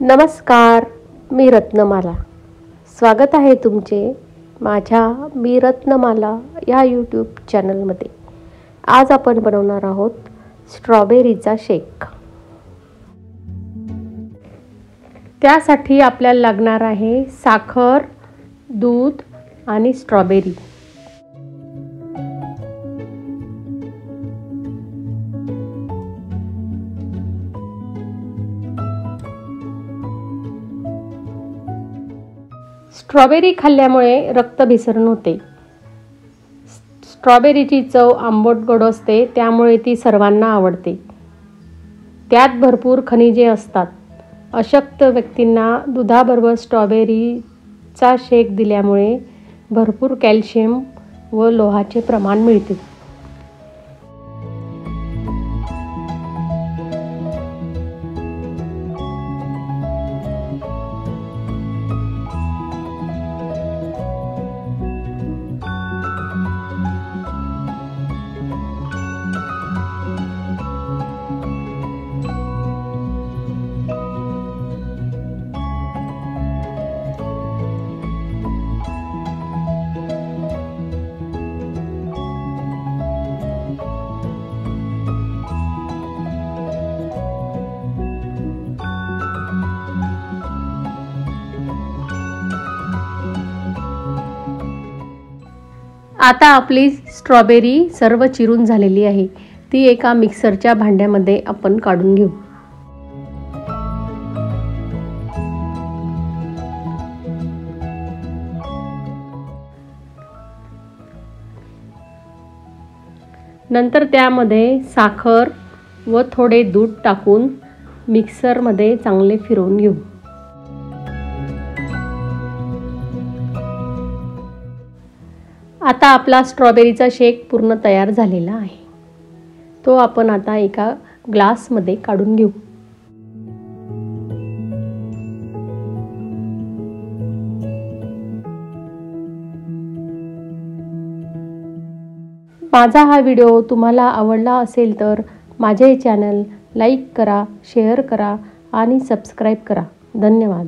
नमस्कार, मी रत्नमाला। स्वागत आहे तुमचे माझ्या मी रत्नमाला या यूट्यूब चॅनलमध्ये। आज आपण बनवणार आहोत स्ट्रॉबेरीचा शेक। त्यासाठी आपल्याला लागणार आहे साखर, दूध आणि स्ट्रॉबेरी। स्ट्रॉबेरी खाल्ल्यामुळे रक्तभिसरण होते। स्ट्रॉबेरीची चव आंबट गोड असते, त्यामुळे ती सर्वांना आवडते। त्यात भरपूर खनिजे असतात। अशक्त व्यक्तींना दुधाबरोबर स्ट्रॉबेरीचा शेक दिल्यामुळे भरपूर कॅल्शियम व लोहाचे प्रमाण मिळते। आता आपली स्ट्रॉबेरी सर्व चिरून झालेली आहे। ती एका मिक्सरच्या भांड्यामध्ये आपण काढून घेऊ। नंतर त्यामध्ये साखर व थोडे दूध टाकून मिक्सरमध्ये चांगले फिरवून घेऊ। आता आपला स्ट्रॉबेरीचा शेक पूर्ण तयार झालेला आहे। तो आपण आता एका ग्लासमध्ये काढून घेऊ। माझा हा व्हिडिओ तुम्हाला आवडला असेल तर माझे चॅनल लाईक करा, शेअर करा आणि सबस्क्राईब करा। धन्यवाद।